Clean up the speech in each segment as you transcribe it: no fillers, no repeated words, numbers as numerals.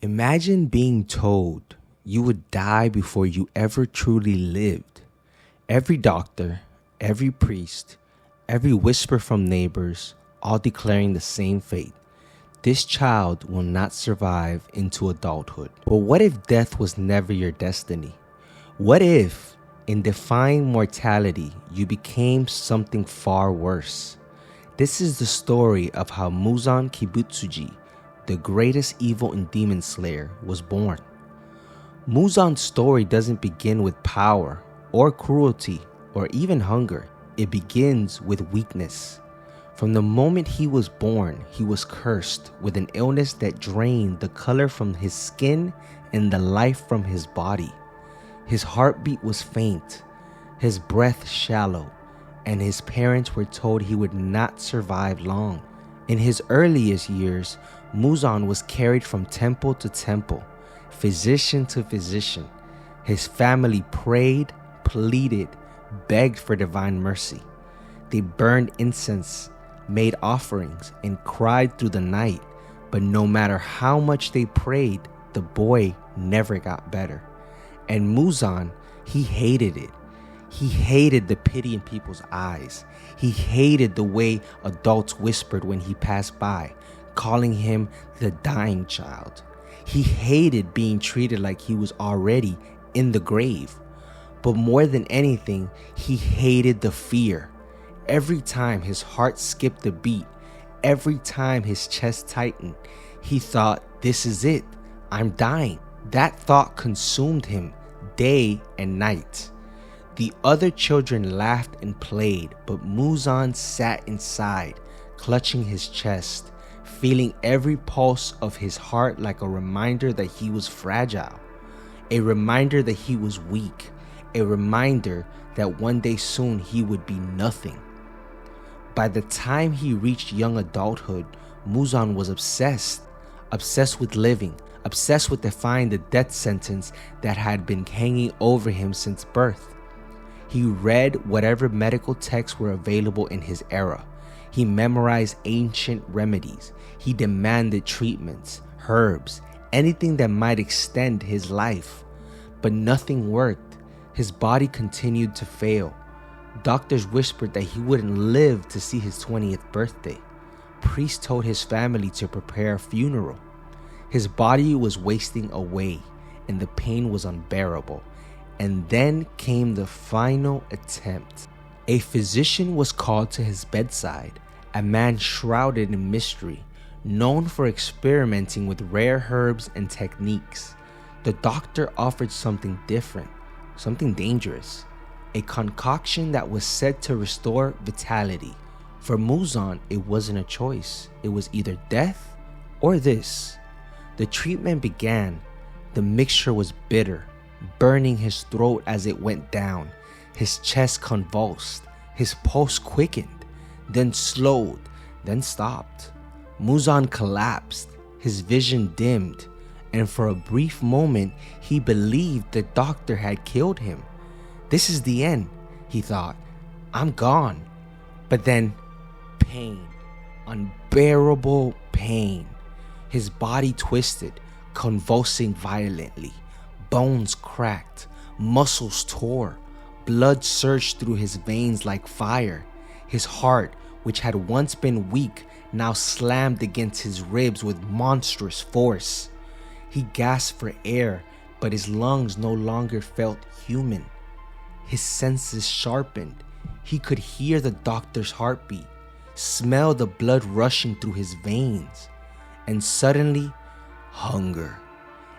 Imagine being told you would die before you ever truly lived. Every doctor, every priest, every whisper from neighbors, all declaring the same fate. This child will not survive into adulthood. But what if death was never your destiny? What if, in defying mortality, you became something far worse? This is the story of how Muzan Kibutsuji, the greatest evil and demon slayer, was born. Muzan's story doesn't begin with power or cruelty or even hunger. It begins with weakness. From the moment he was born, he was cursed with an illness that drained the color from his skin and the life from his body. His heartbeat was faint, his breath shallow, and his parents were told he would not survive long. In his earliest years, Muzan was carried from temple to temple, physician to physician. His family prayed, pleaded, begged for divine mercy. They burned incense, made offerings, and cried through the night. But no matter how much they prayed, the boy never got better. And Muzan, he hated it. He hated the pity in people's eyes. He hated the way adults whispered when he passed by, calling him the dying child. He hated being treated like he was already in the grave. But more than anything, he hated the fear. Every time his heart skipped a beat, every time his chest tightened, he thought, this is it, I'm dying. That thought consumed him day and night. The other children laughed and played, but Muzan sat inside, clutching his chest, feeling every pulse of his heart like a reminder that he was fragile, a reminder that he was weak, a reminder that one day soon he would be nothing. By the time he reached young adulthood, Muzan was obsessed with living, obsessed with defying the death sentence that had been hanging over him since birth. He read whatever medical texts were available in his era. He memorized ancient remedies. He demanded treatments, herbs, anything that might extend his life. But nothing worked. His body continued to fail. Doctors whispered that he wouldn't live to see his 20th birthday. Priests told his family to prepare a funeral. His body was wasting away, and the pain was unbearable. And then came the final attempt. A physician was called to his bedside, a man shrouded in mystery, known for experimenting with rare herbs and techniques. The doctor offered something different, something dangerous, a concoction that was said to restore vitality. For Muzan, it wasn't a choice. It was either death or this. The treatment began. The mixture was bitter, burning his throat as it went down. His chest convulsed, his pulse quickened, then slowed, then stopped. Muzan collapsed, his vision dimmed, and for a brief moment he believed the doctor had killed him. This is the end, he thought. I'm gone. But then, pain, unbearable pain. His body twisted, convulsing violently. Bones cracked, muscles tore, blood surged through his veins like fire. His heart, which had once been weak, now slammed against his ribs with monstrous force. He gasped for air, but his lungs no longer felt human. His senses sharpened. He could hear the doctor's heartbeat, smell the blood rushing through his veins, and suddenly, hunger.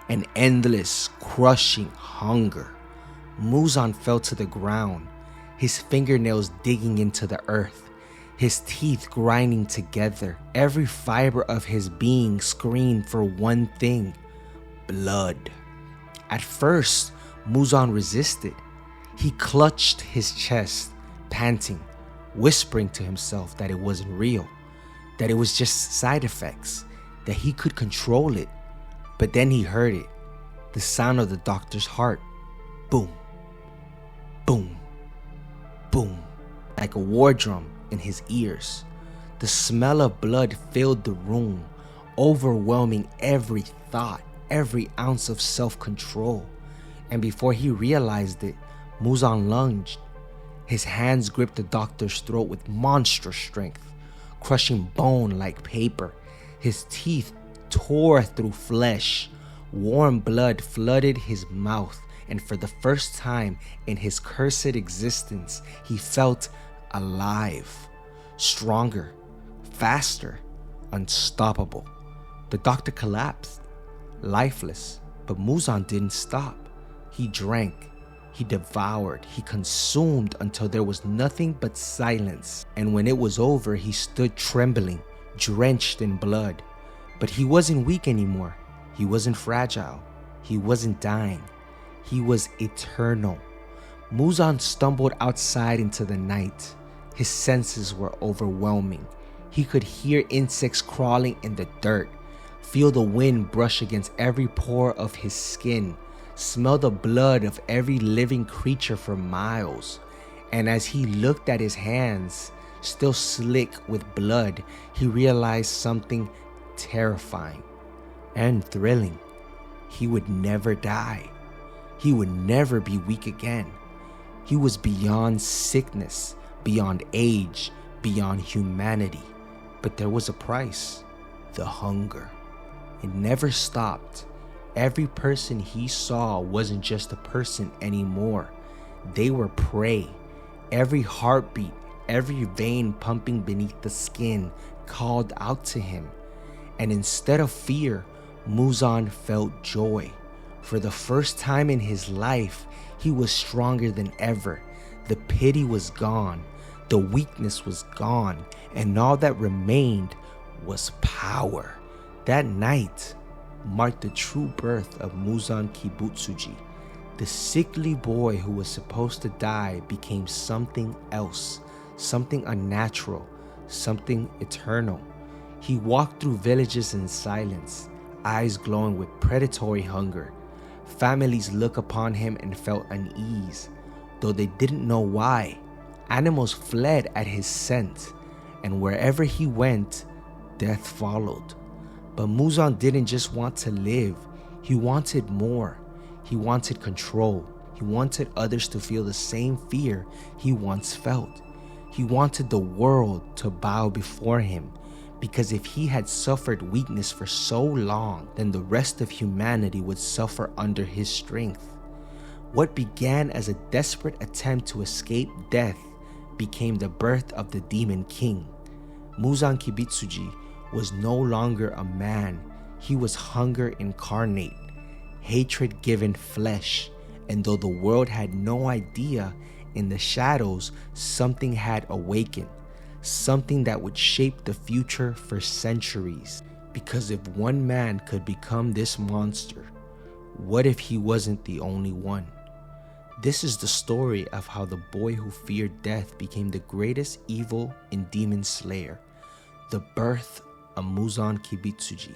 An endless, crushing hunger. Muzan fell to the ground, his fingernails digging into the earth, his teeth grinding together. Every fiber of his being screamed for one thing: blood. At first, Muzan resisted. He clutched his chest, panting, whispering to himself that it wasn't real, that it was just side effects, that he could control it. But then he heard it, the sound of the doctor's heart. Boom, boom, boom, like a war drum in his ears. The smell of blood filled the room, overwhelming every thought. every ounce of self-control. And before he realized it, Muzan lunged. His hands gripped the doctor's throat with monstrous strength, crushing bone like paper. His teeth tore through flesh. Warm blood flooded his mouth, and for the first time in his cursed existence, he felt alive, stronger, faster, unstoppable. The doctor collapsed, lifeless, but Muzan didn't stop. He drank, he devoured, he consumed until there was nothing but silence. And when it was over, he stood trembling, drenched in blood. But he wasn't weak anymore. He wasn't fragile. He wasn't dying. He was eternal. Muzan stumbled outside into the night. His senses were overwhelming. He could hear insects crawling in the dirt, feel the wind brush against every pore of his skin, smell the blood of every living creature for miles. And as he looked at his hands, still slick with blood, he realized something terrifying and thrilling. He would never die. He would never be weak again. He was beyond sickness, beyond age, beyond humanity. But there was a price: the hunger. It never stopped. Every person he saw wasn't just a person anymore. They were prey. Every heartbeat, every vein pumping beneath the skin called out to him. And instead of fear, Muzan felt joy. For the first time in his life, he was stronger than ever. The pity was gone. The weakness was gone. And all that remained was power. That night marked the true birth of Muzan Kibutsuji. The sickly boy who was supposed to die became something else, something unnatural, something eternal. He walked through villages in silence, eyes glowing with predatory hunger. Families looked upon him and felt unease, though they didn't know why. Animals fled at his scent, and wherever he went, death followed. But Muzan didn't just want to live. He wanted more. He wanted control. He wanted others to feel the same fear he once felt. He wanted the world to bow before him, because if he had suffered weakness for so long, then the rest of humanity would suffer under his strength. What began as a desperate attempt to escape death became the birth of the Demon King. Muzan Kibutsuji was no longer a man. He was hunger incarnate, hatred given flesh. And though the world had no idea, in the shadows, something had awakened. Something that would shape the future for centuries. Because if one man could become this monster, what if he wasn't the only one? This is the story of how the boy who feared death became the greatest evil in Demon Slayer, the birth of Muzan Kibutsuji.